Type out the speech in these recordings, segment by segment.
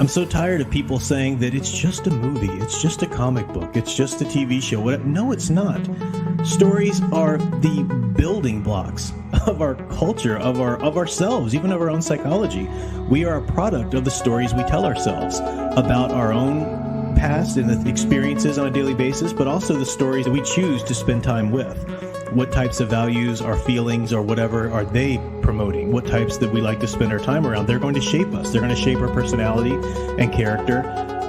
I'm so tired of people saying that it's just a movie, it's just a comic book, it's just a TV show. No, it's not. Stories are the building blocks of our culture, of ourselves, even of our own psychology. We are a product of the stories we tell ourselves about our own past and the experiences on a daily basis, but also the stories that we choose to spend time with. What types of values or feelings or whatever are they promoting? What types that we like to spend our time around? They're going to shape us. They're going to shape our personality and character,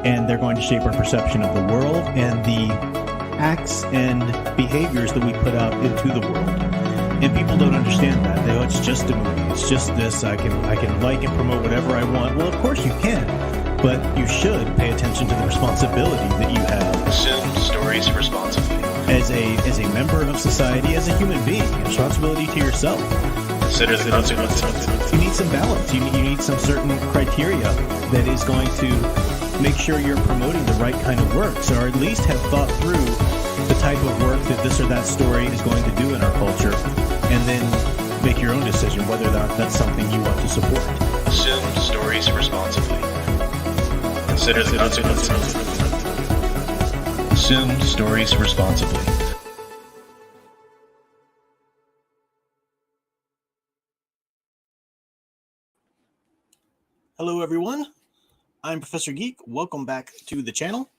and they're going to shape our perception of the world and the acts and behaviors that we put out into the world. And people don't understand that. They go, it's just a movie. It's just this. I can like and promote whatever I want. Well, of course you can, but you should pay attention to the responsibility that you have. Consume stories responsibly. As a member of society, as a human being, responsibility to yourself. Consider the consequences. You need some balance. You need some certain criteria that is going to make sure you're promoting the right kind of works, or at least have thought through the type of work that this or that story is going to do in our culture, and then make your own decision whether or not that's something you want to support. Consume stories responsibly. Consider the consequences. Consume stories responsibly. Hello, everyone. I'm Professor Geek. Welcome back to the channel.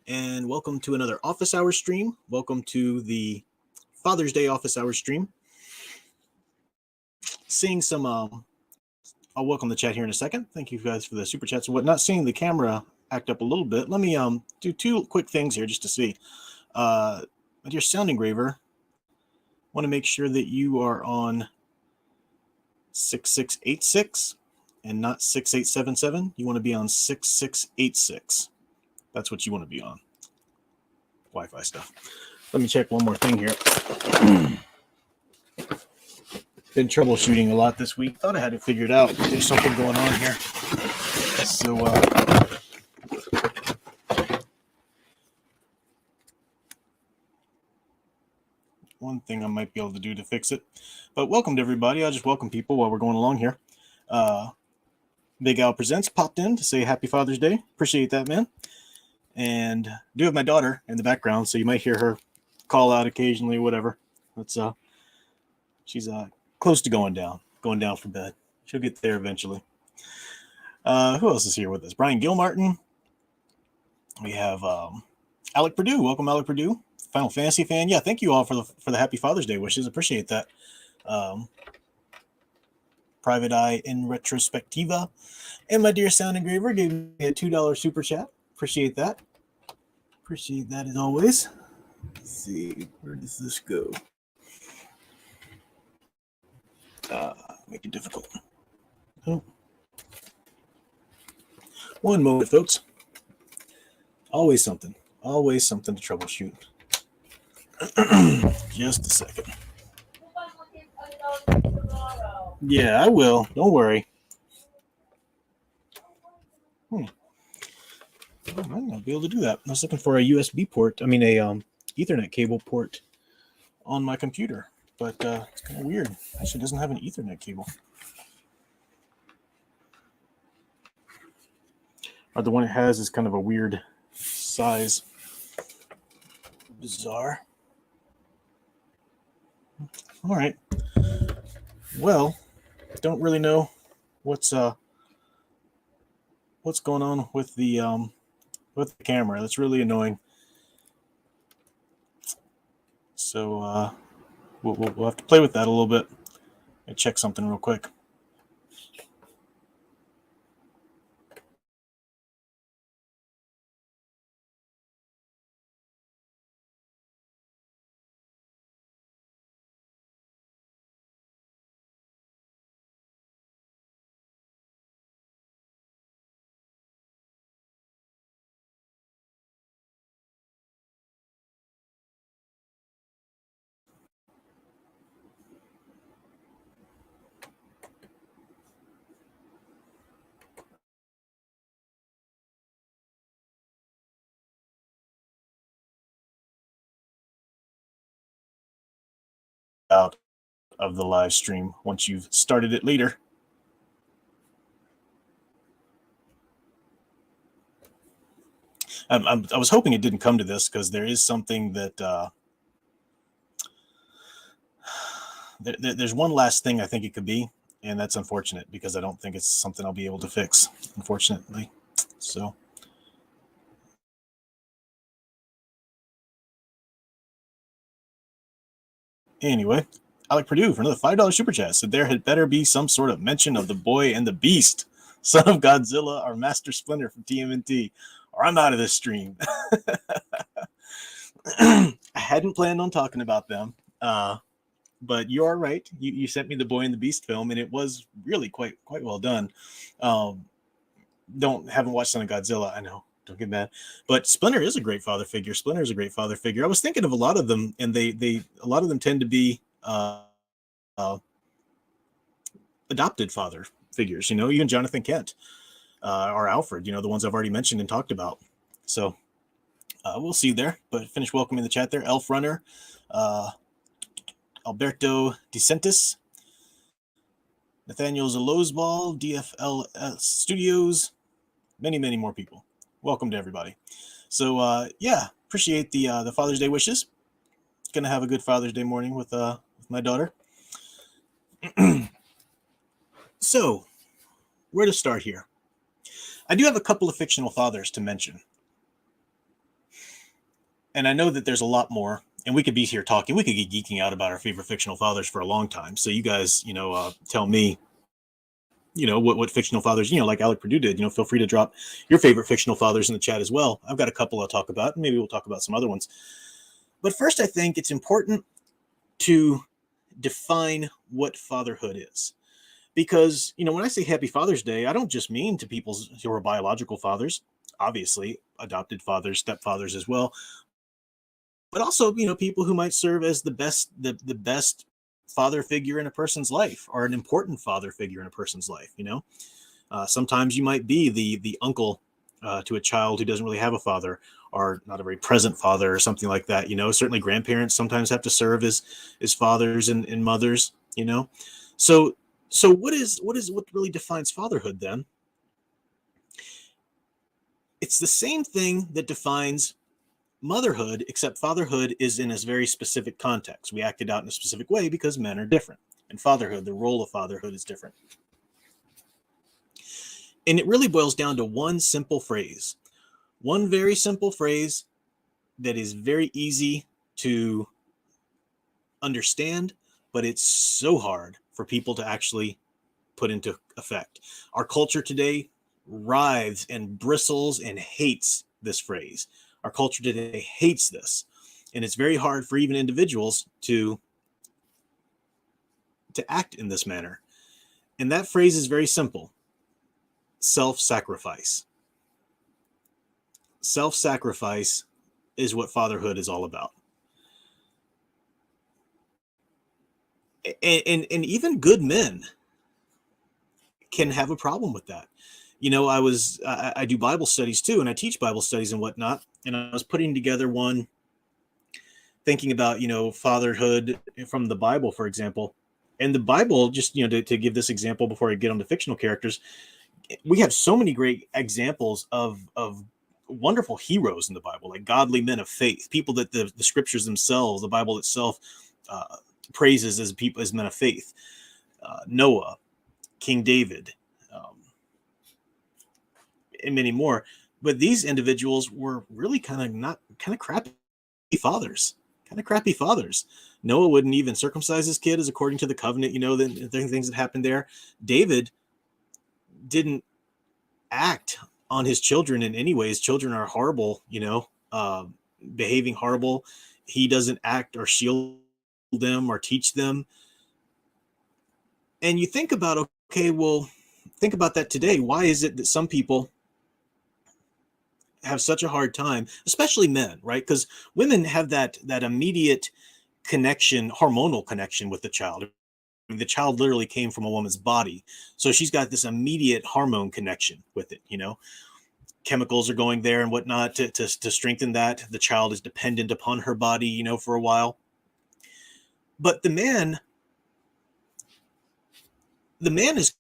And welcome to another Office Hours stream. Welcome to the Father's Day Office Hours stream. Seeing some, I'll welcome the chat here in a second. Thank you guys for the super chats and whatnot. Seeing the camera act up a little bit. Let me do two quick things here just to see. My dear sound engraver, want to make sure that you are on 6686 and not 6877. You want to be on 6686. That's what you want to be on. Wi-Fi stuff. Let me check one more thing here. Been troubleshooting a lot this week. Thought I had it figured out. There's something going on here. So, one thing I might be able to do to fix it. But welcome to everybody. I'll just welcome people while we're going along here. Big Al Presents popped in to say Happy Father's Day. Appreciate that, man. And I do have my daughter in the background, so you might hear her call out occasionally, whatever. That's she's close to going down for bed. She'll get there eventually. Who else is here with us? Brian Gilmartin. We have Alec Purdue. Welcome, Alec Purdue. Final Fantasy fan. Yeah, thank you all for the Happy Father's Day wishes. Appreciate that. Private Eye in Retrospectiva. And my dear sound engraver gave me a $2 super chat. Appreciate that. Appreciate that as always. Let's see, where does this go? Make it difficult. Oh. One moment, folks. Always something to troubleshoot. Just a second. Yeah, I will. Don't worry. I might not be able to do that. I was looking for a USB port. A Ethernet cable port on my computer, but it's kind of weird. Actually, it doesn't have an Ethernet cable. Or the one it has is kind of a weird size. Bizarre. All right. Well, don't really know what's going on with the camera. That's really annoying. So we'll have to play with that a little bit. I check something real quick. Out of the live stream once you've started it later. I was hoping it didn't come to this because there is something that there's one last thing I think it could be, and that's unfortunate because I don't think it's something I'll be able to fix, unfortunately. So. Anyway, Alec Purdue for another $5 super chat said there had better be some sort of mention of the boy and the beast, son of Godzilla or Master Splinter from TMNT, or I'm out of this stream. I hadn't planned on talking about them, but you are right. You sent me the Boy and the Beast film, and it was really quite well done. Haven't watched Son of Godzilla. I know. Don't get mad. But Splinter is a great father figure. Splinter is a great father figure. I was thinking of a lot of them, and a lot of them tend to be adopted father figures. Even Jonathan Kent or Alfred. The ones I've already mentioned and talked about. So we'll see there. But finish welcoming the chat there. Elf Runner, Alberto DeSantis, Nathaniel Zalozball, DFL Studios, many more people. Welcome to everybody. So appreciate the Father's Day wishes. Gonna have a good Father's Day morning with my daughter. So, where to start here? I do have a couple of fictional fathers to mention. And I know that there's a lot more, and we could be here talking. We could be geeking out about our favorite fictional fathers for a long time. So you guys, tell me, what fictional fathers, like Alec Purdue did. Feel free to drop your favorite fictional fathers in the chat as well. I've got a couple I'll talk about, and maybe we'll talk about some other ones. But first, I think it's important to define what fatherhood is. Because, when I say Happy Father's Day, I don't just mean to people who are biological fathers, obviously adopted fathers, stepfathers as well, but also, people who might serve as the best father figure in a person's life, or an important father figure in a person's life. Sometimes you might be the uncle to a child who doesn't really have a father, or not a very present father, or something like that. Certainly grandparents sometimes have to serve as fathers and mothers. So what really defines fatherhood then? It's the same thing that defines motherhood, except fatherhood is in a very specific context. We act it out in a specific way because men are different. And fatherhood, the role of fatherhood is different. And it really boils down to one simple phrase. One very simple phrase that is very easy to understand, but it's so hard for people to actually put into effect. Our culture today writhes and bristles and hates this phrase. Our culture today hates this. And it's very hard for even individuals to act in this manner. And that phrase is very simple. Self-sacrifice. Self-sacrifice is what fatherhood is all about. And even good men can have a problem with that. I do Bible studies too, and I teach Bible studies and whatnot. And I was putting together one thinking about, fatherhood from the Bible, for example. And the Bible, just, to give this example before I get on to fictional characters, we have so many great examples of wonderful heroes in the Bible, like godly men of faith, people that the scriptures themselves, the Bible itself, praises as people, as men of faith. Noah, King David, and many more. But these individuals were really kind of crappy fathers. Noah wouldn't even circumcise his kid, as according to the covenant. The things that happened there. David didn't act on his children in any way. His children are horrible, behaving horrible. He doesn't act or shield them or teach them. And you think about, okay, well, think about that today. Why is it that some people have such a hard time, especially men, right? Because women have that immediate connection, hormonal connection with the child. I mean, the child literally came from a woman's body. So she's got this immediate hormone connection with it, Chemicals are going there and whatnot to strengthen that. The child is dependent upon her body, for a while. But the man is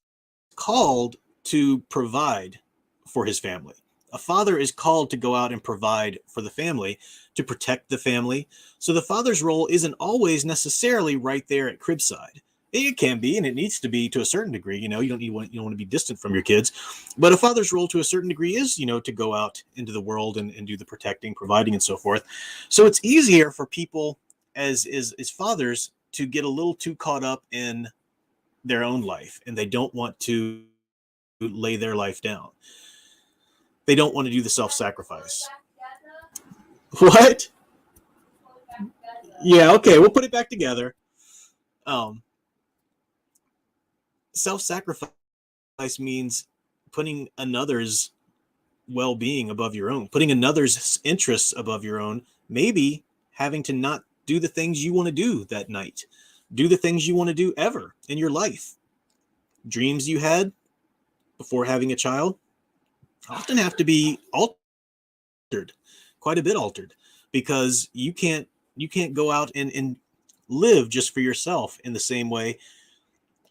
called to provide for his family A father is called to go out and provide for the family, to protect the family. So the father's role isn't always necessarily right there at cribside. It can be, and it needs to be to a certain degree. You don't want to be distant from your kids, but a father's role to a certain degree is, to go out into the world and do the protecting, providing, and so forth. So it's easier for people as fathers to get a little too caught up in their own life, and they don't want to lay their life down. They don't want to do the self-sacrifice. What? Yeah, okay, we'll put it back together. Um, Self-sacrifice means putting another's well-being above your own, putting another's interests above your own, maybe having to not do the things you want to do that night, do the things you want to do ever in your life. Dreams you had before having a child often have to be altered, quite a bit altered, because you can't go out and live just for yourself in the same way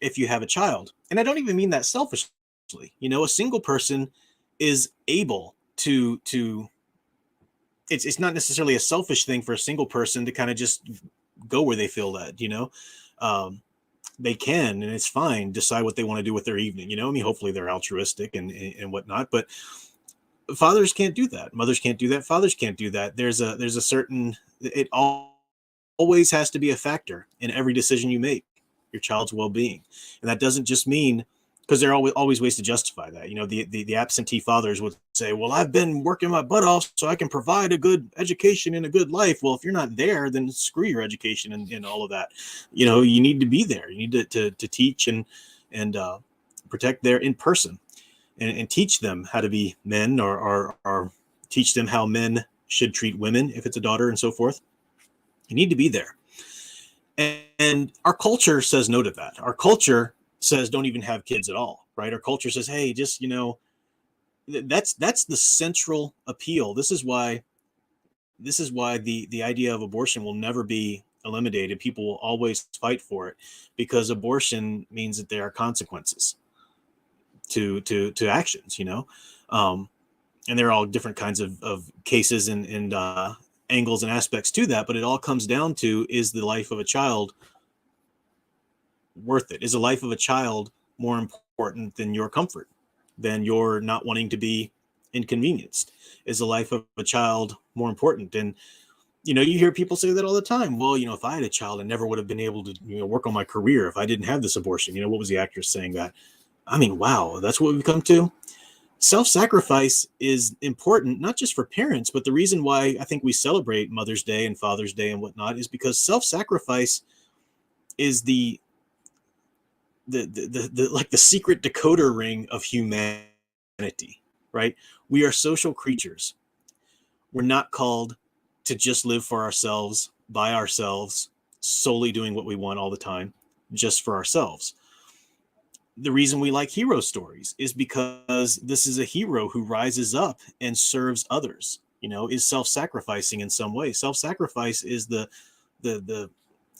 if you have a child. And I don't even mean that selfishly. A single person is able to it's not necessarily a selfish thing for a single person to kind of just go where they feel led. They can, and it's fine, decide what they want to do with their evening. Hopefully they're altruistic and whatnot, but fathers can't do that. Mothers can't do that. Fathers can't do that. There's a certain, it always has to be a factor in every decision you make, your child's well-being. And that doesn't just mean, because there are always ways to justify that. The absentee fathers would say, well, I've been working my butt off so I can provide a good education and a good life. Well, if you're not there, then screw your education and all of that. You need to be there. You need to teach and protect there in person and teach them how to be men, or teach them how men should treat women if it's a daughter and so forth. You need to be there. And our culture says no to that. Our culture says don't even have kids at all, right? Our culture says, hey, just, that's the central appeal. This is why the idea of abortion will never be eliminated. People will always fight for it, because abortion means that there are consequences to actions, and there are all different kinds of cases and angles and aspects to that, but it all comes down to, is the life of a child worth it? Is the life of a child more important than your comfort, than your not wanting to be inconvenienced? Is the life of a child more important? And you hear people say that all the time. Well, if I had a child, I never would have been able to work on my career if I didn't have this abortion. What was the actress saying that? I mean, wow, that's what we've come to. Self-sacrifice is important, not just for parents, but the reason why I think we celebrate Mother's Day and Father's Day and whatnot is because self-sacrifice is the secret decoder ring of humanity, right? We are social creatures. We're not called to just live for ourselves, by ourselves, solely doing what we want all the time, just for ourselves. The reason we like hero stories is because this is a hero who rises up and serves others, is self-sacrificing in some way. Self-sacrifice is the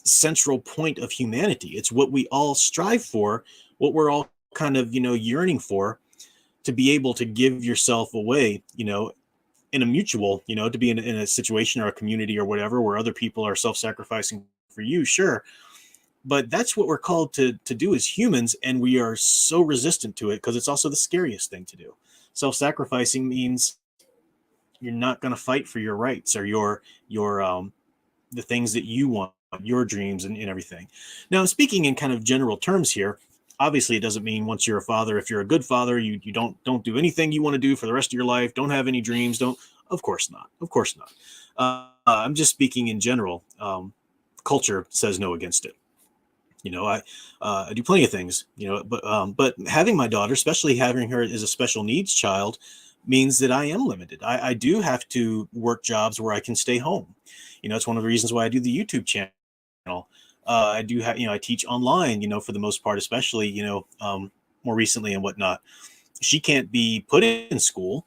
central point of humanity. It's what we all strive for, what we're all kind of, yearning for, to be able to give yourself away, in a mutual, to be in a situation or a community or whatever, where other people are self-sacrificing for you. Sure. But that's what we're called to do as humans. And we are so resistant to it because it's also the scariest thing to do. Self-sacrificing means you're not going to fight for your rights or your the things that you want, your dreams and everything. Now, I'm speaking in kind of general terms here. Obviously, it doesn't mean once you're a father, if you're a good father, you don't do anything you want to do for the rest of your life. Don't have any dreams. Of course not. Of course not. I'm just speaking in general. Culture says no against it. I do plenty of things, but having my daughter, especially having her as a special needs child, means that I am limited. I do have to work jobs where I can stay home. It's one of the reasons why I do the YouTube channel. I do have, I teach online, for the most part, especially, more recently and whatnot. She can't be put in school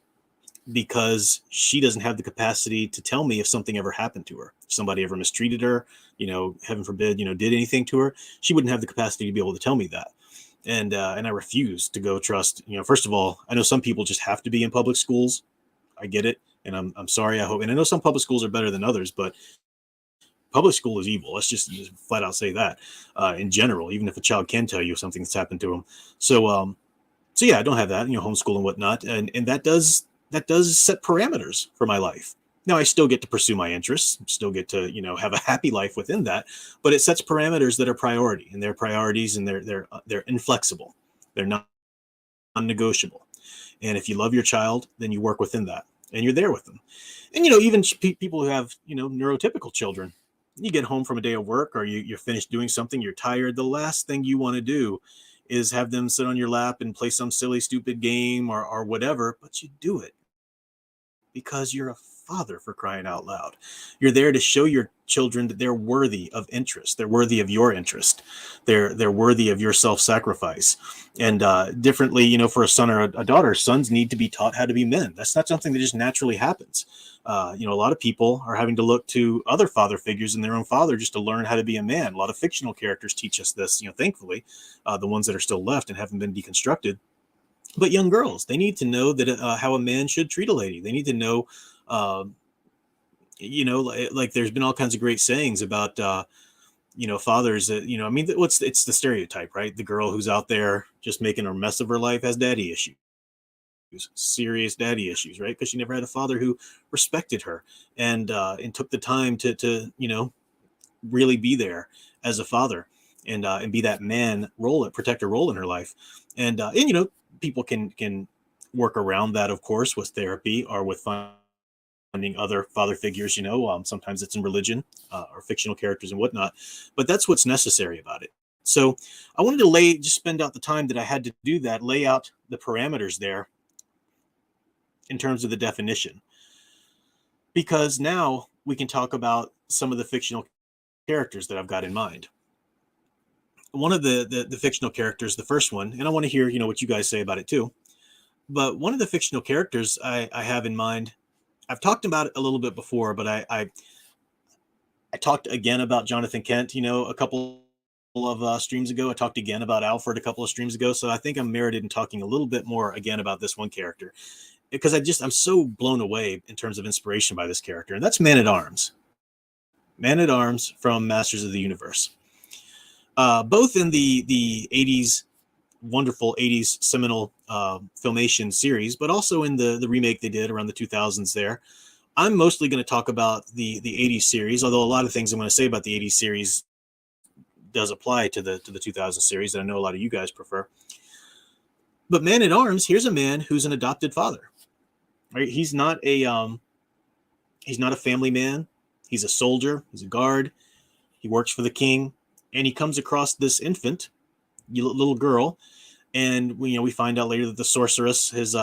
because she doesn't have the capacity to tell me if something ever happened to her. If somebody ever mistreated her, heaven forbid, did anything to her, she wouldn't have the capacity to be able to tell me that. And I refuse to go trust, first of all, I know some people just have to be in public schools I get it, and I'm sorry. I hope, and I know some public schools are better than others, but public school is evil. Let's just flat out say that in general, even if a child can tell you something that's happened to them. So so yeah, I don't have that, homeschool and whatnot, and that does set parameters for my life. Now I still get to pursue my interests, still get to have a happy life within that, but it sets parameters that are priority, and they're priorities, and they're inflexible, they're not non-negotiable. And if you love your child, then you work within that, and you're there with them. And even people who have neurotypical children, you get home from a day of work, or you're finished doing something, you're tired. The last thing you want to do is have them sit on your lap and play some silly, stupid game or whatever, but you do it because you're a father, for crying out loud. You're there to show your children that they're worthy of interest. They're worthy of your interest. They're worthy of your self-sacrifice. And differently, for a son or a daughter, sons need to be taught how to be men. That's not something that just naturally happens. A lot of people are having to look to other father figures in their own father just to learn how to be a man. A lot of fictional characters teach us this, thankfully, the ones that are still left and haven't been deconstructed. But young girls, they need to know that how a man should treat a lady. They need to know, uh, like there's been all kinds of great sayings about, fathers that, I mean, it's the stereotype, right? The girl who's out there just making a mess of her life has daddy issues, serious daddy issues, right? Because she never had a father who respected her and took the time to really be there as a father and be that man role, protector role in her life. And people can work around that, of course, with therapy or with finding other father figures. Sometimes it's in religion or fictional characters and whatnot, but that's what's necessary about it. So I wanted to just spend out the time that I had to do that, lay out the parameters there in terms of the definition, because now we can talk about some of the fictional characters that I've got in mind. One of the fictional characters, the first one, and I want to hear what you guys say about it too. But one of the fictional characters I have in mind, I've talked about it a little bit before, but I talked again about Jonathan Kent, a couple of streams ago. I talked again about Alfred a couple of streams ago. So I think I'm merited in talking a little bit more again about this one character, because I'm so blown away in terms of inspiration by this character. And that's Man at Arms. Man at Arms from Masters of the Universe. Both in the 80s, wonderful 80s seminal filmation series, but also in the remake they did around the 2000s there. I'm mostly going to talk about the 80s series, although a lot of things I'm going to say about the 80s series does apply to the 2000 series that I know a lot of you guys prefer. But Man at Arms, here's a man who's an adopted father. Right? He's not a family man. He's a soldier. He's a guard. He works for the king, and he comes across this infant, little girl, and we find out later that the sorceress has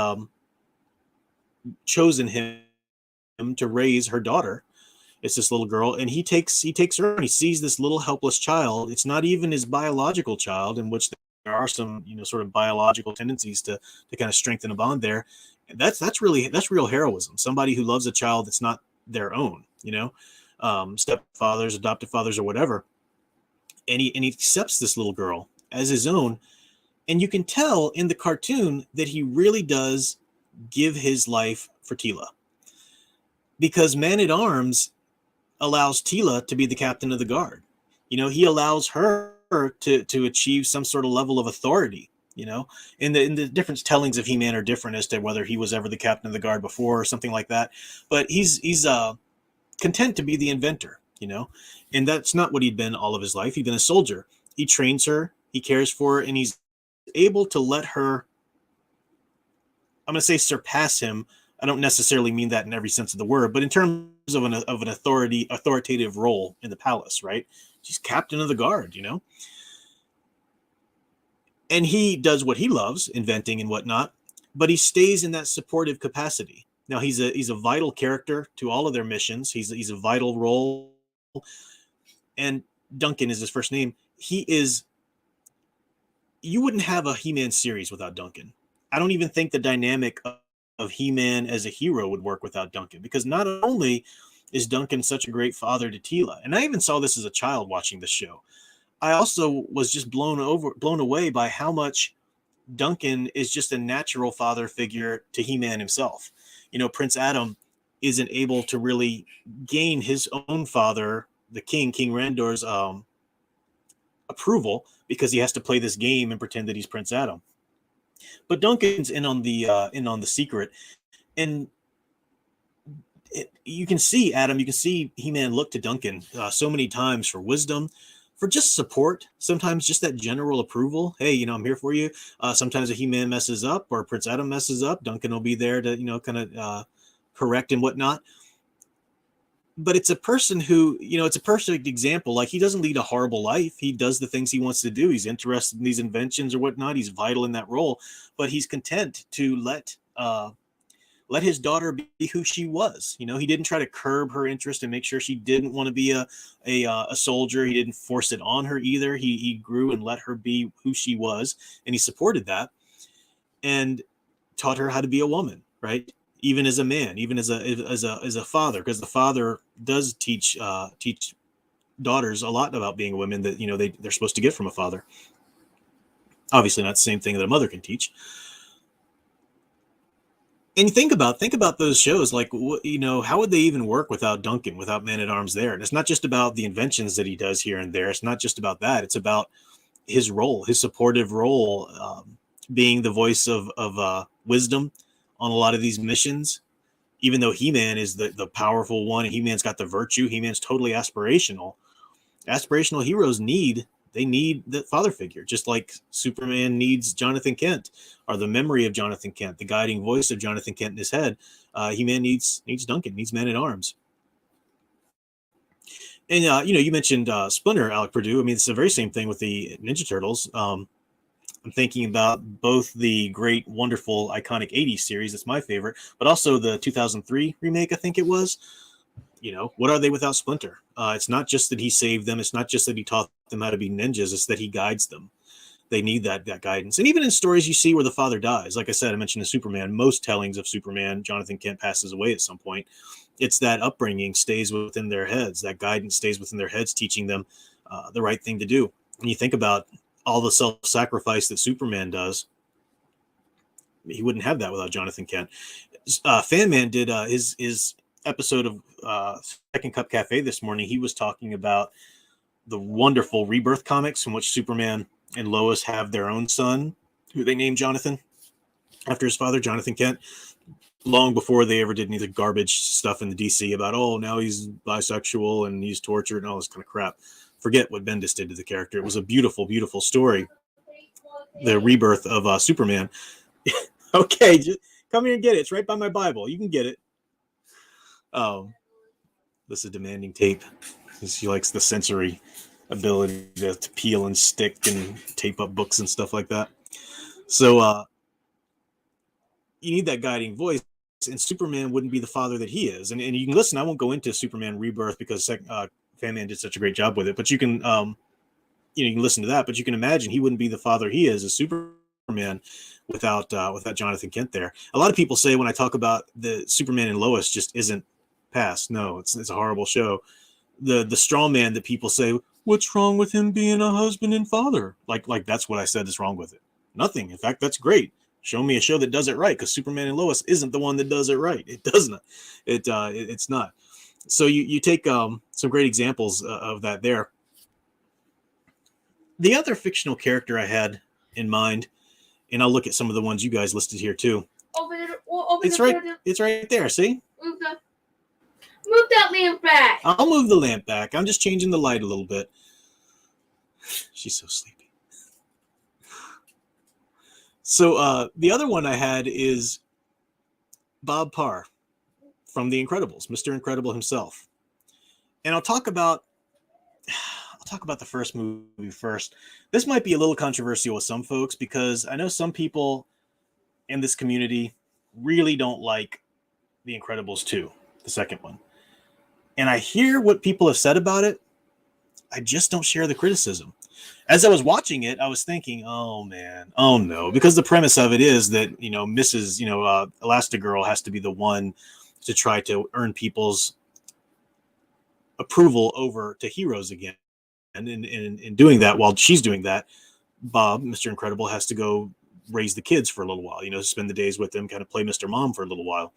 chosen him to raise her daughter. It's this little girl, and he takes her, and he sees this little helpless child. It's not even his biological child, in which there are some sort of biological tendencies to kind of strengthen a bond there. And that's real heroism. Somebody who loves a child that's not their own, stepfathers, adoptive fathers, or whatever. And he accepts this little girl as his own. And you can tell in the cartoon that he really does give his life for Tila, because Man at Arms allows Tila to be the captain of the guard. He allows her to achieve some sort of level of authority. In the different tellings of He-Man are different as to whether he was ever the captain of the guard before or something like that. But he's content to be the inventor, and that's not what he'd been all of his life. He'd been a soldier. He trains her, he cares for her, and he's able to let her, I'm going to say, surpass him. I don't necessarily mean that in every sense of the word, but in terms of an authoritative role in the palace, right? She's captain of the guard, and he does what he loves, inventing and whatnot, but he stays in that supportive capacity. Now he's a vital character to all of their missions. He's a vital role, and Duncan is his first name. You wouldn't have a He-Man series without Duncan. I don't even think the dynamic of He-Man as a hero would work without Duncan, because not only is Duncan such a great father to Tila, and I even saw this as a child watching the show, I also was just blown away by how much Duncan is just a natural father figure to He-Man himself. Prince Adam isn't able to really gain his own father, the King Randor's approval, because he has to play this game and pretend that he's Prince Adam. But Duncan's in on the secret, and you can see Adam, you can see He-Man look to Duncan so many times for wisdom, for just support, sometimes just that general approval. Hey, I'm here for you. Sometimes if He-Man messes up or Prince Adam messes up, Duncan will be there to, kind of correct and whatnot. But it's a person who, it's a perfect example. Like, he doesn't lead a horrible life. He does the things he wants to do. He's interested in these inventions or whatnot. He's vital in that role, but he's content to let his daughter be who she was. He didn't try to curb her interest and make sure she didn't want to be a soldier. He didn't force it on her either. He grew and let her be who she was, and he supported that and taught her how to be a woman, right? Even as a man, even as a father, because the father does teach daughters a lot about being women that they're supposed to get from a father. Obviously, not the same thing that a mother can teach. And think about those shows, like, how would they even work without Duncan, without Man-at-Arms there? And it's not just about the inventions that he does here and there. It's not just about that. It's about his role, his supportive role, being the voice of wisdom on a lot of these missions. Even though He-Man is the powerful one, and He-Man's got the virtue, He-Man's totally aspirational. Aspirational heroes need the father figure, just like Superman needs Jonathan Kent, or the memory of Jonathan Kent, the guiding voice of Jonathan Kent in his head. He-Man needs Duncan, needs Man-at-Arms. And you mentioned Splinter, Alec Purdue. I mean, it's the very same thing with the Ninja Turtles. I'm thinking about both the great, wonderful, iconic 80s series, that's my favorite, but also the 2003 remake, I think it was. What are they without Splinter? It's not just that he saved them. It's not just that he taught them how to be ninjas. It's that he guides them. They need that guidance. And even in stories you see where the father dies, like I said, I mentioned in Superman, most tellings of Superman, Jonathan Kent passes away at some point. It's that upbringing stays within their heads. That guidance stays within their heads, teaching them the right thing to do. When you think about all the self-sacrifice that Superman does, he wouldn't have that without Jonathan Kent. Fan Man did his episode of Second Cup Cafe this morning. He was talking about the wonderful Rebirth comics in which Superman and Lois have their own son, who they named Jonathan after his father, Jonathan Kent, long before they ever did any of the garbage stuff in the DC about, now he's bisexual and he's tortured and all this kind of crap. Forget what Bendis did to the character. It was a beautiful, beautiful story. The rebirth of Superman. Okay, just come here and get it. It's right by my Bible. You can get it. This is a demanding tape. She likes the sensory ability to peel and stick and tape up books and stuff like that. So you need that guiding voice, and Superman wouldn't be the father that he is. And you can listen. I won't go into Superman Rebirth because Fan Man did such a great job with it. But you can, you can listen to that. But you can imagine he wouldn't be the father he is as Superman without Jonathan Kent there. A lot of people say when I talk about the Superman and Lois just isn't past. No, it's a horrible show. The straw man that people say, what's wrong with him being a husband and father? Like that's what I said is wrong with it. Nothing. In fact, that's great. Show me a show that does it right, because Superman and Lois isn't the one that does it right. It does not. It's not. So you take some great examples of that there. The other fictional character I had in mind, and I'll look at some of the ones you guys listed here too. It's right there. See? Move that lamp back. I'll move the lamp back. I'm just changing the light a little bit. She's so sleepy. So the other one I had is Bob Parr from The Incredibles, Mr. Incredible himself. And I'll talk about the first movie first. This might be a little controversial with some folks, because I know some people in this community really don't like The Incredibles 2, the second one. And I hear what people have said about it. I just don't share the criticism. As I was watching it, I was thinking, oh man, oh no, because the premise of it is that, Mrs. Elastigirl has to be the one to try to earn people's approval over to heroes again. And in doing that, while she's doing that, Bob, Mr. Incredible, has to go raise the kids for a little while, spend the days with them, kind of play Mr. Mom for a little while.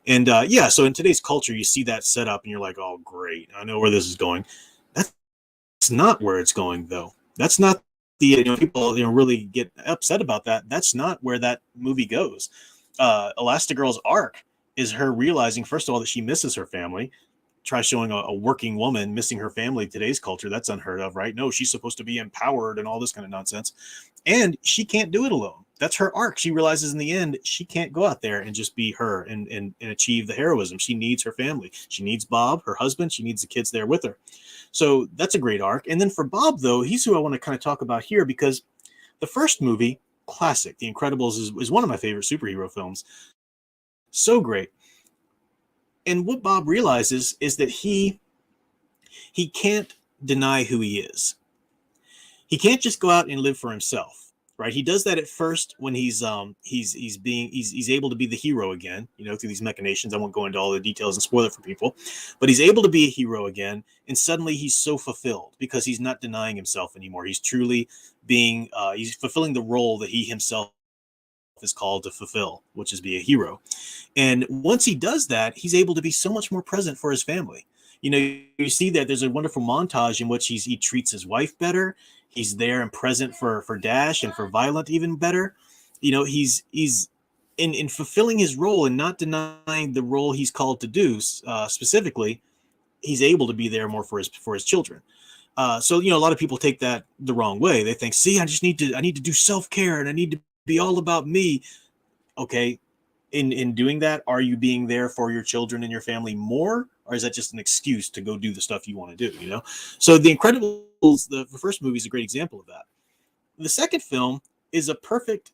And so in today's culture, you see that set up and you're like, oh, great, I know where this is going. That's not where it's going, though. That's not people really get upset about that. That's not where that movie goes. Elastigirl's arc is her realizing, first of all, that she misses her family. Try showing a working woman missing her family in today's culture. That's unheard of, right? No, she's supposed to be empowered and all this kind of nonsense. And she can't do it alone. That's her arc. She realizes in the end, she can't go out there and just be her and achieve the heroism. She needs her family. She needs Bob, her husband. She needs the kids there with her. So that's a great arc. And then for Bob, though, he's who I want to kind of talk about here, because the first movie, classic, The Incredibles, is one of my favorite superhero films. So great. And what Bob realizes is that he can't deny who he is. He can't just go out and live for himself, right? He does that at first when he's able to be the hero again, through these machinations. I won't go into all the details and spoil it for people, but he's able to be a hero again, and suddenly he's so fulfilled because he's not denying himself anymore. He's truly he's fulfilling the role that he himself is called to fulfill, which is be a hero. And once he does that, he's able to be so much more present for his family. You see that there's a wonderful montage in which he treats his wife better. He's there and present for Dash and for Violet even better. He's in fulfilling his role and not denying the role he's called to do. Specifically, he's able to be there more for his children. So a lot of people take that the wrong way. They think, see, I need to do self-care and I need to be all about me. Okay. In doing that, are you being there for your children and your family more, or is that just an excuse to go do the stuff you want to do? So The Incredibles, the first movie, is a great example of that. The second film is a perfect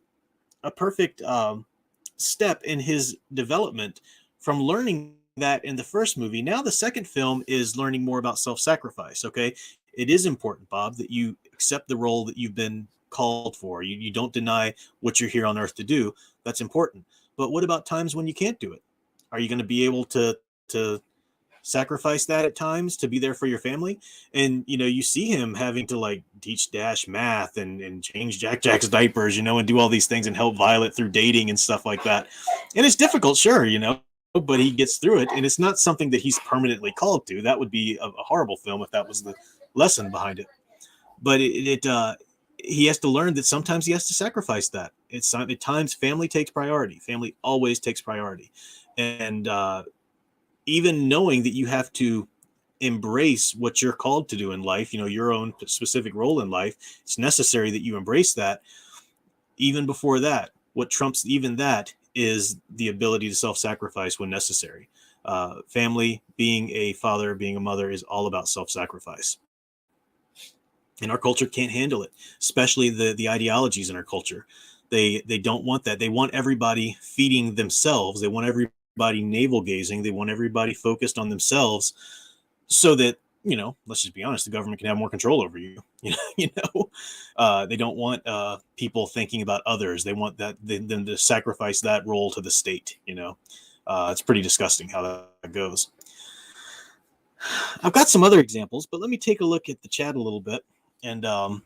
step in his development from learning that in the first movie. Now the second film is learning more about self-sacrifice. Okay, it is important, Bob, that you accept the role that you've been called for. You don't deny what you're here on earth to do. That's important. But what about times when you can't do it? Are you going to be able to sacrifice that at times to be there for your family? And you see him having to teach Dash math and change Jack's diapers, and do all these things and help Violet through dating and stuff like that. And it's difficult, sure, but he gets through it, and it's not something that he's permanently called to. That would be a horrible film if that was the lesson behind it. But he has to learn that sometimes he has to sacrifice that. At times family takes priority. Family always takes priority. And even knowing that you have to embrace what you're called to do in life, your own specific role in life, it's necessary that you embrace that. Even before that, what trumps even that is the ability to self-sacrifice when necessary. Family, being a father, being a mother, is all about self-sacrifice. And our culture can't handle it, especially the ideologies in our culture. They don't want that. They want everybody feeding themselves. They want everybody navel gazing. They want everybody focused on themselves, so that let's just be honest, the government can have more control over you. They don't want people thinking about others. They want them to sacrifice that role to the state. It's pretty disgusting how that goes. I've got some other examples, but let me take a look at the chat a little bit. And I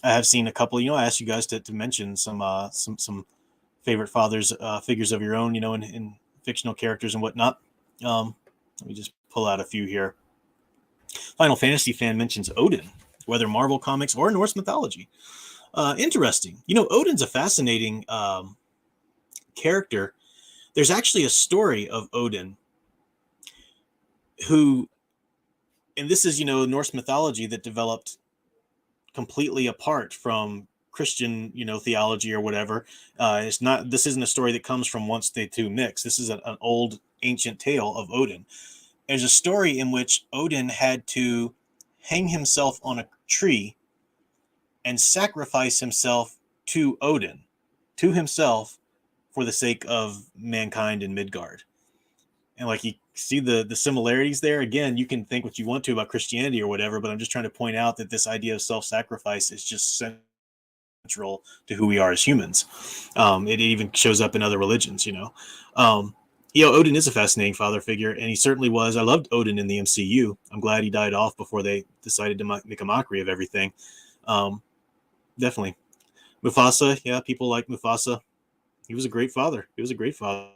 have seen a couple. I asked you guys to mention some favorite fathers figures of your own, in fictional characters and whatnot. Let me just pull out a few here. Final Fantasy fan mentions Odin, whether Marvel Comics or Norse mythology. Interesting. Odin's a fascinating character. There's actually a story of Odin who, and this is, Norse mythology that developed completely apart from Christian, theology or whatever. This isn't a story that comes from once the two mix. This is an old ancient tale of Odin. There's a story in which Odin had to hang himself on a tree and sacrifice himself to Odin, to himself, for the sake of mankind in Midgard. And you see the similarities there. Again, you can think what you want to about Christianity or whatever, but I'm just trying to point out that this idea of self-sacrifice is just central to who we are as humans. It even shows up in other religions, Odin is a fascinating father figure, and he certainly was. I loved Odin in the MCU. I'm glad he died off before they decided to make a mockery of everything. Definitely. Mufasa, yeah, people like Mufasa. He was a great father. He was a great father.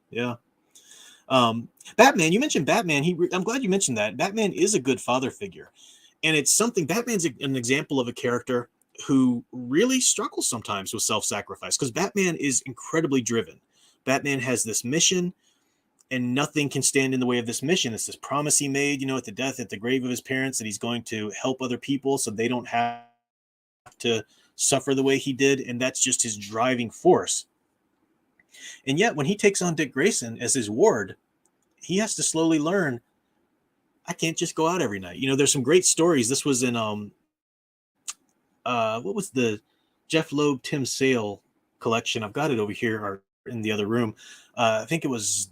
Yeah. Batman, you mentioned Batman. I'm glad you mentioned that. Batman is a good father figure. And it's something, Batman's an example of a character who really struggles sometimes with self-sacrifice because Batman is incredibly driven. Batman has this mission and nothing can stand in the way of this mission. It's this promise he made, at the grave of his parents, that he's going to help other people so they don't have to suffer the way he did. And that's just his driving force. And yet when he takes on Dick Grayson as his ward, he has to slowly learn, I can't just go out every night. There's some great stories. This was in what was the Jeff Loeb Tim Sale collection? I've got it over here or in the other room. I think it was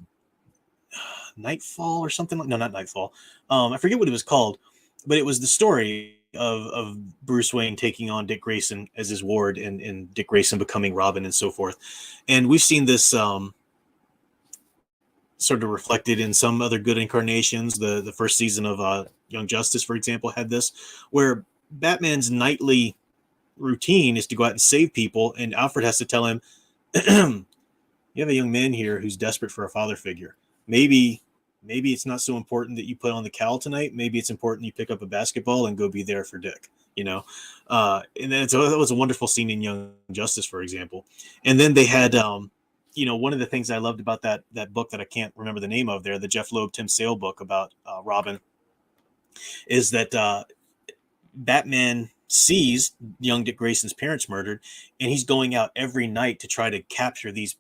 Nightfall or something. No, not Nightfall. I forget what it was called, but it was the story of Bruce Wayne taking on Dick Grayson as his ward and Dick Grayson becoming Robin and so forth. And we've seen this sort of reflected in some other good incarnations. The first season of Young Justice, for example, had this, where Batman's nightly routine is to go out and save people, and Alfred has to tell him, you have a young man here who's desperate for a father figure. Maybe it's not so important that you put on the cowl tonight. Maybe it's important you pick up a basketball and go be there for Dick, and then that was a wonderful scene in Young Justice, for example. And then they had one of the things I loved about that book that I can't remember the name of there, the Jeff Loeb Tim Sale book about Robin, is that Batman sees young Dick Grayson's parents murdered, and he's going out every night to try to capture these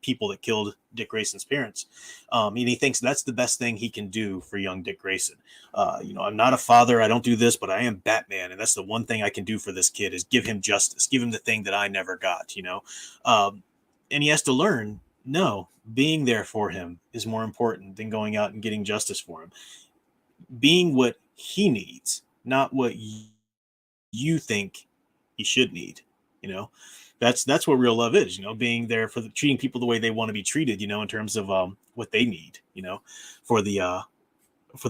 people that killed Dick Grayson's parents. And he thinks that's the best thing he can do for young Dick Grayson. I'm not a father, I don't do this, but I am Batman, and that's the one thing I can do for this kid is give him justice, give him the thing that I never got. And he has to learn, no, being there for him is more important than going out and getting justice for him. Being what he needs, not what you think he should need. That's what real love is. Being there for treating people the way they want to be treated. In terms of what they need. For the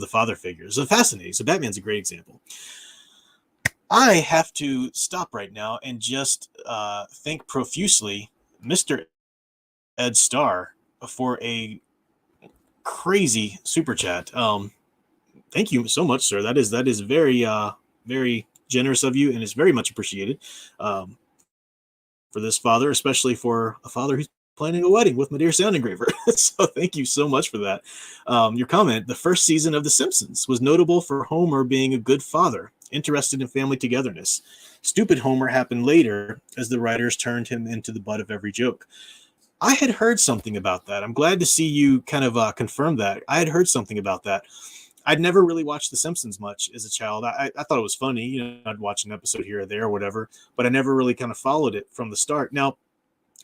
father figures. So fascinating. So Batman's a great example. I have to stop right now and just thank profusely Mr. Ed Starr for a crazy super chat. Thank you so much, sir. That is very very generous of you, and it's very much appreciated for this father, especially for a father who's planning a wedding with my dear sound engraver. So thank you so much for that. Your comment: the first season of The Simpsons was notable for Homer being a good father, interested in family togetherness. Stupid Homer happened later as the writers turned him into the butt of every joke. I had heard something about that. I'm glad to see you kind of confirm that. I had heard something about that. I'd never really watched The Simpsons much as a child. I thought it was funny. I'd watch an episode here or there or whatever, but I never really kind of followed it from the start. Now,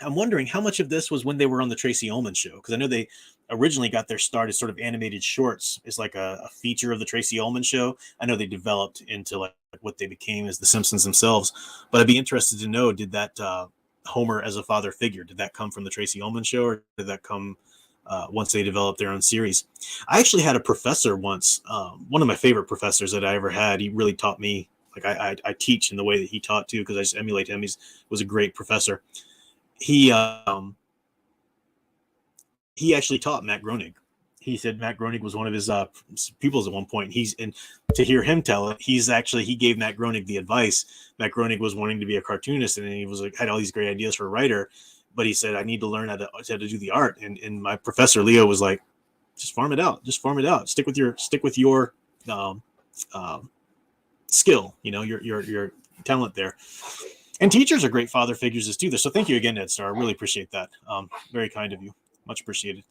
I'm wondering how much of this was when they were on the Tracy Ullman show, because I know they originally got their start as sort of animated shorts as like a feature of the Tracy Ullman show. I know they developed into like what they became as the Simpsons themselves, but I'd be interested to know, did that Homer as a father figure, did that come from the Tracy Ullman show, or did that come once they developed their own series? I actually had a professor once, one of my favorite professors that I ever had. He really taught me, like I teach in the way that he taught too, because I just emulate him. He was a great professor. He actually taught Matt Groening. He said Matt Groening was one of his pupils at one point. To hear him tell it, he gave Matt Groening the advice. Matt Groening was wanting to be a cartoonist, and he was like, had all these great ideas for a writer, but he said, I need to learn how to do the art. And my professor Leo was like, just farm it out. Stick with your skill, your talent there. And teachers are great father figures as too. So thank you again, Ed Starr. I really appreciate that. Very kind of you. Much appreciated.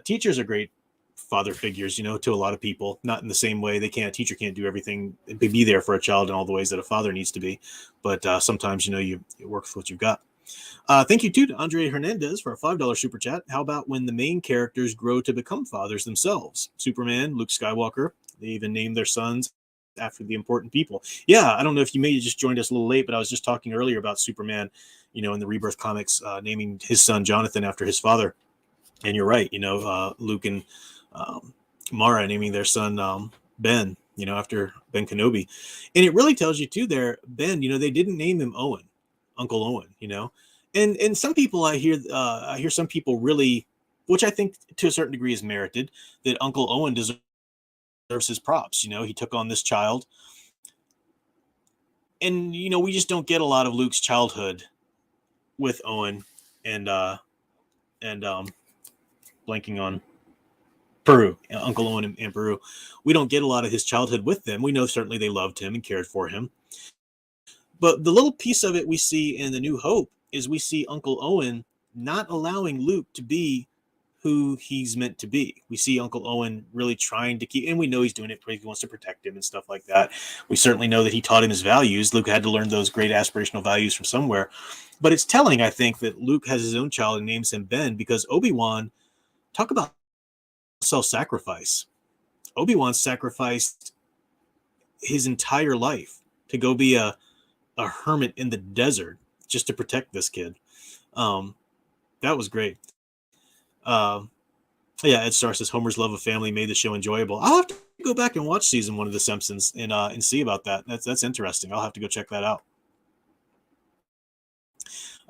Teachers are great father figures, to a lot of people. Not in the same way. A teacher can't do everything, be there for a child in all the ways that a father needs to be. But sometimes, you work with what you've got. Thank you too to Andre Hernandez for a $5 super chat. How about when the main characters grow to become fathers themselves? Superman, Luke Skywalker. They even named their sons after the important people. Yeah, I don't know if you may have just joined us a little late, but I was just talking earlier about Superman, in the Rebirth comics, naming his son Jonathan after his father. And you're right, Luke and Mara naming their son Ben, after Ben Kenobi. And it really tells you too there, Ben, they didn't name him Owen, Uncle Owen, and some people I hear some people really, which I think to a certain degree is merited, that Uncle Owen deserves his props. He took on this child, and we just don't get a lot of Luke's childhood with Owen and blanking on Peru, Uncle Owen and Peru. We don't get a lot of his childhood with them. We know certainly they loved him and cared for him. But the little piece of it we see in The New Hope is we see Uncle Owen not allowing Luke to be who he's meant to be. We see Uncle Owen really trying to keep, and we know he's doing it because he wants to protect him and stuff like that. We certainly know that he taught him his values. Luke had to learn those great aspirational values from somewhere. But it's telling, I think, that Luke has his own child and names him Ben, because Obi-Wan, talk about self-sacrifice. Obi-Wan sacrificed his entire life to go be a hermit in the desert just to protect this kid. That was great. Ed Star says Homer's love of family made the show enjoyable. I'll have to go back and watch season 1 of The Simpsons and see about that. That's interesting. I'll have to go check that out.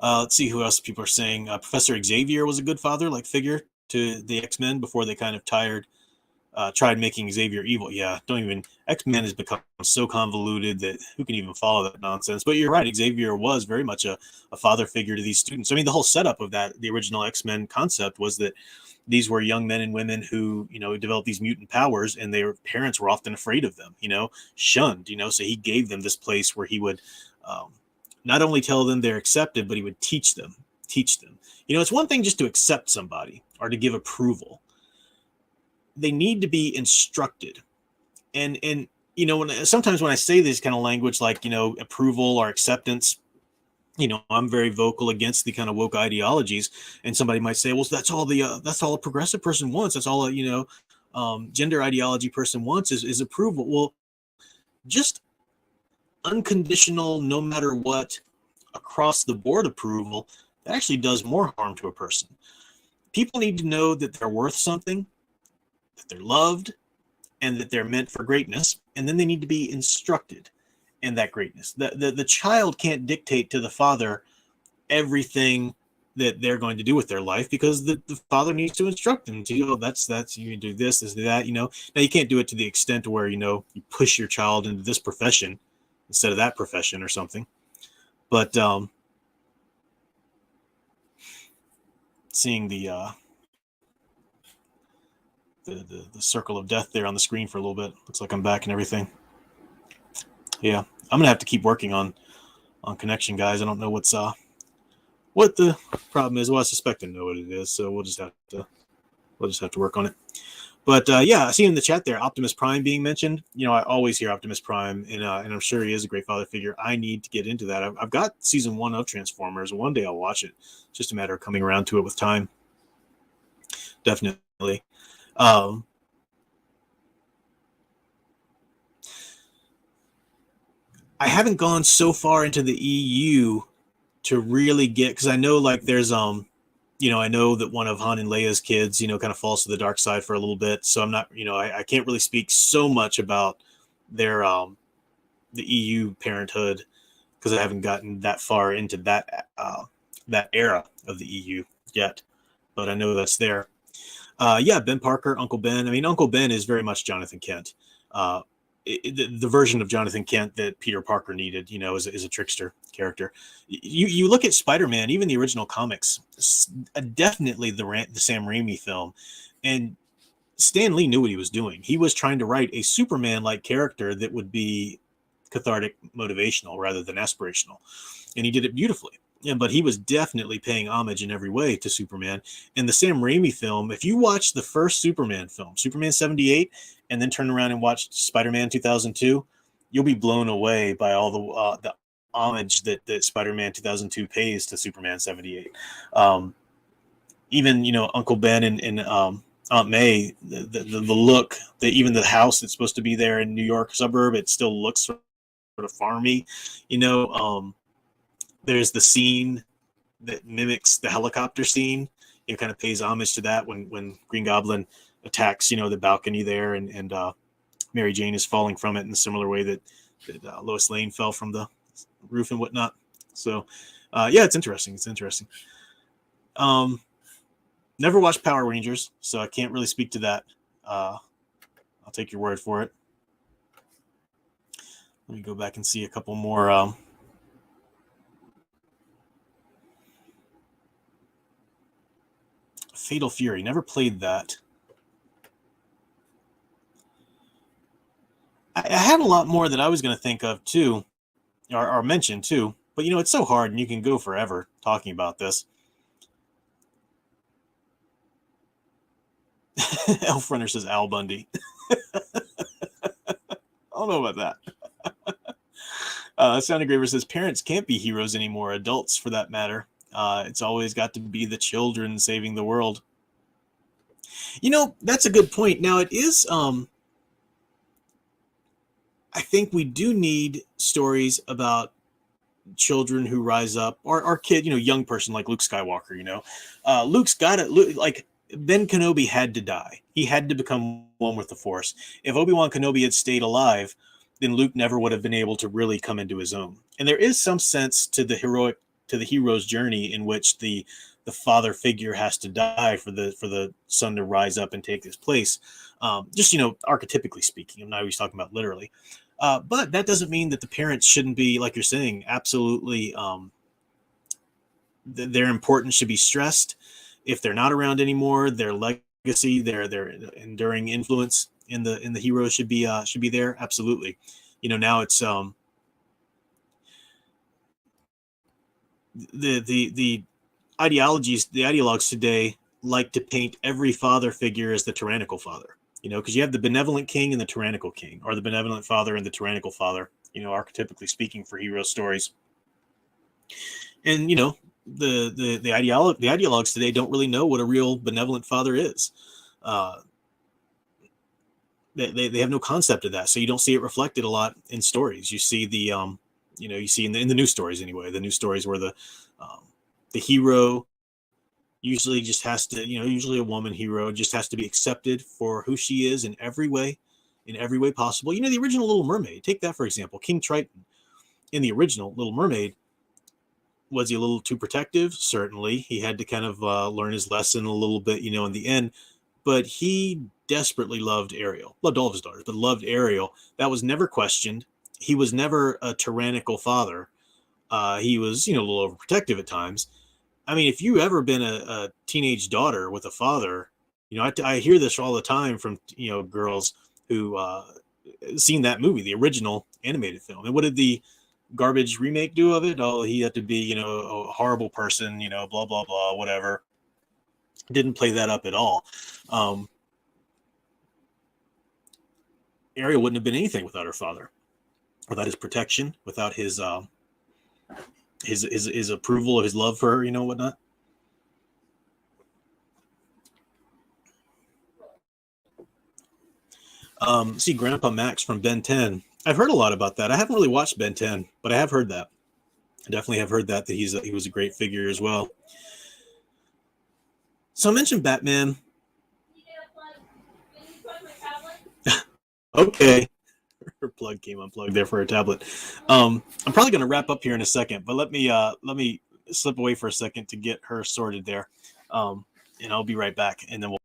Let's see who else people are saying. Professor Xavier was a good father-like figure to the X-Men before they kind of tried making Xavier evil. Yeah, X-Men has become so convoluted that who can even follow that nonsense? But you're right, Xavier was very much a father figure to these students. I mean, the whole setup of the original X-Men concept was that these were young men and women who, developed these mutant powers, and their parents were often afraid of them, shunned, so he gave them this place where he would not only tell them they're accepted, but he would teach them. It's one thing just to accept somebody or to give approval. They need to be instructed. And sometimes when I say this kind of language, like, approval or acceptance, I'm very vocal against the kind of woke ideologies. And somebody might say, well, that's all a progressive person wants. That's all a, gender ideology person wants is approval. Well, just unconditional, no matter what, across the board approval, that actually does more harm to a person. People need to know that they're worth something, that they're loved, and that they're meant for greatness, and then they need to be instructed in that greatness. The child can't dictate to the father everything that they're going to do with their life, because the father needs to instruct them to, that's you do this do that. Now you can't do it to the extent where you push your child into this profession instead of that profession or something. But seeing the circle of death there on the screen for a little bit. Looks like I'm back and everything. Yeah, I'm gonna have to keep working on connection, guys. I don't know what the problem is. Well, I suspect I know what it is, so we'll just have to work on it. But I see in the chat there Optimus Prime being mentioned. I always hear Optimus Prime, and I'm sure he is a great father figure. I need to get into that. I've got season 1 of Transformers. One day I'll watch it. It's just a matter of coming around to it with time. Definitely. I haven't gone so far into the EU to really get, because I know like there's I know that one of Han and Leia's kids kind of falls to the dark side for a little bit, so I'm not I can't really speak so much about their the EU parenthood, because I haven't gotten that far into that era of the EU yet, but I know that's there. Ben Parker, Uncle Ben. I mean, Uncle Ben is very much Jonathan Kent. The version of Jonathan Kent that Peter Parker needed, is a trickster character. You look at Spider-Man, even the original comics, definitely the Sam Raimi film, and Stan Lee knew what he was doing. He was trying to write a Superman-like character that would be cathartic, motivational rather than aspirational, and he did it beautifully. Yeah, but he was definitely paying homage in every way to Superman. In the Sam Raimi film, if you watch the first Superman film, Superman 78, and then turn around and watch Spider-Man 2002, you'll be blown away by all the homage that Spider-Man 2002 pays to Superman 78. Even Uncle Ben and Aunt May, the look, even the house that's supposed to be there in New York suburb, it still looks sort of farmy. There's the scene that mimics the helicopter scene. It kind of pays homage to that when Green Goblin attacks, the balcony there, and Mary Jane is falling from it in a similar way that Lois Lane fell from the roof and whatnot. So, yeah, it's interesting. It's interesting. Um, Never watched Power Rangers, so I can't really speak to that. I'll take your word for it. Let me go back and see a couple more. Fatal Fury. Never played that. I had a lot more that I was going to think of too, or mention too. But it's so hard, and you can go forever talking about this. Elf Runner says Al Bundy. I don't know about that. Sound Engraver says parents can't be heroes anymore, adults for that matter. It's always got to be the children saving the world. That's a good point. Now, it is, I think we do need stories about children who rise up, or kid, young person like Luke Skywalker. Luke's got it. Like Ben Kenobi had to die. He had to become one with the Force. If Obi-Wan Kenobi had stayed alive, then Luke never would have been able to really come into his own. And there is some sense to the hero's journey in which the father figure has to die for the son to rise up and take his place. Just archetypically speaking, I'm not always talking about literally. But that doesn't mean that the parents shouldn't be, like you're saying, absolutely. Their importance should be stressed. If they're not around anymore, their legacy, their enduring influence in the hero should be there. Absolutely. Now it's the ideologues today like to paint every father figure as the tyrannical father. Because you have the benevolent king and the tyrannical king, or the benevolent father and the tyrannical father. Archetypically speaking, for hero stories. And the ideologues today don't really know what a real benevolent father is. They have no concept of that, so you don't see it reflected a lot in stories. You see you see in the news stories anyway. The news stories where the hero usually just has to, usually a woman hero just has to be accepted for who she is in every way possible. The original Little Mermaid, take that for example. King Triton in the original Little Mermaid, was he a little too protective? Certainly. He had to kind of learn his lesson a little bit, in the end. But he desperately loved Ariel. Loved all of his daughters, but loved Ariel. That was never questioned. He was never a tyrannical father. He was, a little overprotective at times. I mean, if you ever been a teenage daughter with a father, I hear this all the time from, girls who seen that movie, the original animated film. And what did the garbage remake do of it? Oh, he had to be, a horrible person, blah, blah, blah, whatever. Didn't play that up at all. Ariel wouldn't have been anything without her father, without his protection, without his approval of his love for her, whatnot. See, Grandpa Max from Ben 10. I've heard a lot about that. I haven't really watched Ben 10, but I have heard that. I definitely have heard that he was a great figure as well. So I mentioned Batman. Okay. Her plug came unplugged there for her tablet. I'm probably going to wrap up here in a second, but let me slip away for a second to get her sorted there, and I'll be right back, and then we'll.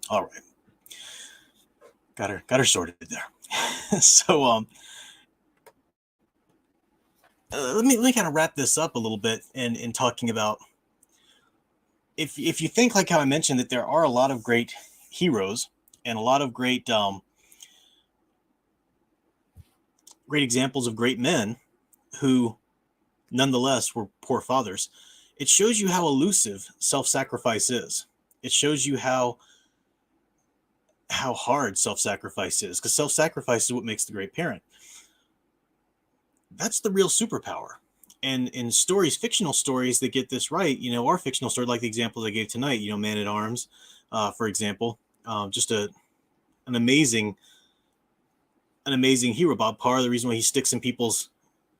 All right. Got her sorted there. So let me kind of wrap this up a little bit in talking about if you think like how I mentioned that there are a lot of great heroes and a lot of great examples of great men who nonetheless were poor fathers. It shows you how elusive self-sacrifice is. It shows you how hard self-sacrifice is, because self-sacrifice is what makes the great parent. That's the real superpower. And in stories, fictional stories that get this right, our fictional story, like the examples I gave tonight, Man at Arms, for example, just an amazing hero, Bob Parr. The reason why he sticks in people's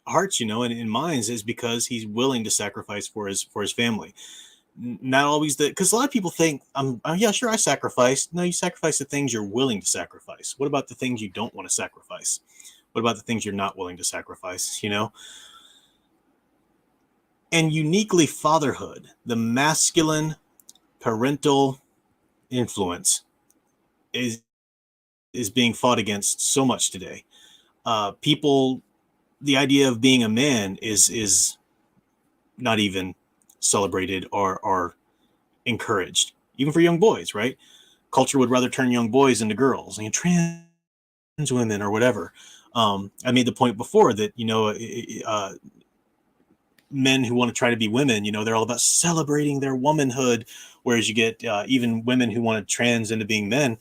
hearts, and in minds, is because he's willing to sacrifice for his family. Not always because a lot of people think, yeah, sure, I sacrifice. No, you sacrifice the things you're willing to sacrifice. What about the things you don't want to sacrifice? What about the things you're not willing to sacrifice? And uniquely fatherhood, the masculine parental influence is being fought against so much today. People, the idea of being a man is not even celebrated or encouraged, even for young boys, right? Culture would rather turn young boys into girls and trans women or whatever. I made the point before that, men who want to try to be women, they're all about celebrating their womanhood, whereas you get even women who want to trans into being men,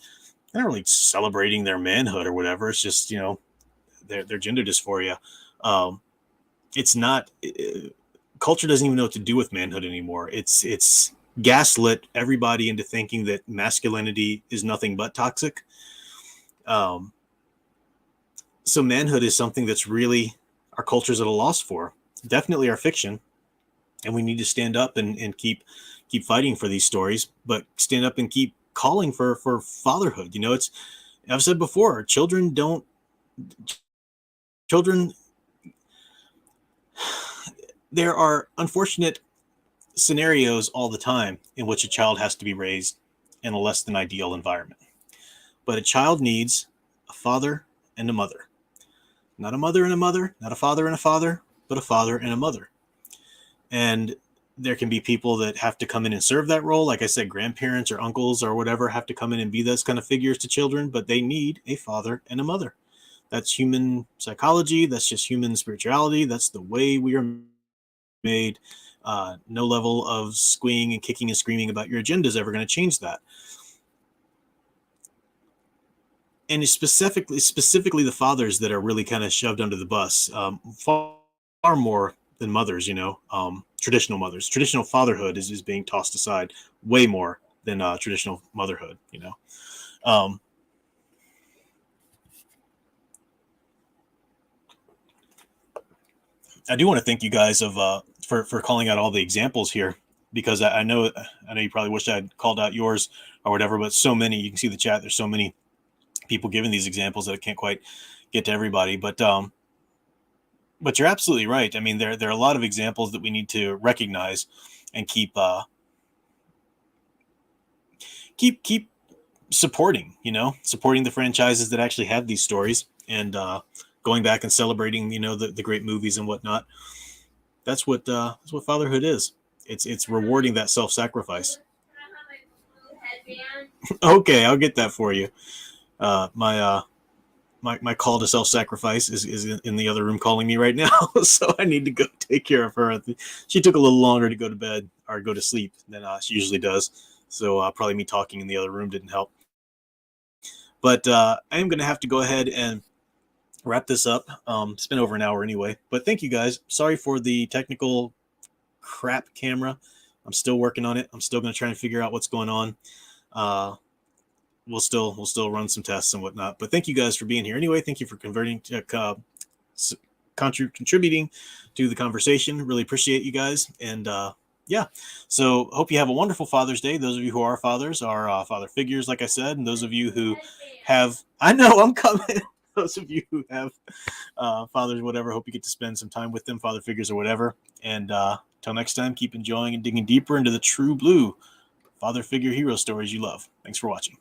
they're not really celebrating their manhood or whatever. It's just, their gender dysphoria. It's not, culture doesn't even know what to do with manhood anymore. It's gaslit everybody into thinking that masculinity is nothing but toxic. So manhood is something that's really our culture's at a loss for. Definitely our fiction, and we need to stand up and keep fighting for these stories, but stand up and keep calling for fatherhood. I've said before, there are unfortunate scenarios all the time in which a child has to be raised in a less than ideal environment, but a child needs a father and a mother. Not a mother and a mother, not a father and a father, but a father and a mother. And there can be people that have to come in and serve that role. Like I said, grandparents or uncles or whatever have to come in and be those kind of figures to children, but they need a father and a mother. That's human psychology. That's just human spirituality. That's the way we are made. No level of squeeing and kicking and screaming about your agenda is ever going to change that. And it's specifically the fathers that are really kind of shoved under the bus, far more than mothers. Traditional mothers, traditional fatherhood is being tossed aside way more than traditional motherhood. I do want to thank you guys for calling out all the examples here, because I know you probably wish I'd called out yours or whatever, but so many, you can see the chat. There's so many people giving these examples that I can't quite get to everybody, but you're absolutely right. I mean, there are a lot of examples that we need to recognize and keep supporting, supporting the franchises that actually have these stories, and going back and celebrating, the great movies and whatnot. That's what fatherhood is. It's rewarding that self-sacrifice. Okay, I'll get that for you. My call to self-sacrifice is in the other room calling me right now, so I need to go take care of her. She took a little longer to go to bed or go to sleep than she usually does, so probably me talking in the other room didn't help. But I am going to have to go ahead and wrap this up. It's been over an hour anyway, but thank you guys. Sorry for the technical crap camera. I'm still working on it. I'm still going to try and figure out what's going on. We'll still run some tests and whatnot, but thank you guys for being here anyway. Thank you for contributing to the conversation. Really appreciate you guys. And yeah, so hope you have a wonderful Father's Day. Those of you who are fathers, are father figures, like I said, and those of you who have, I know I'm coming. Those of you who have fathers, whatever, hope you get to spend some time with them, father figures or whatever. And till next time, keep enjoying and digging deeper into the true blue father figure hero stories you love. Thanks for watching.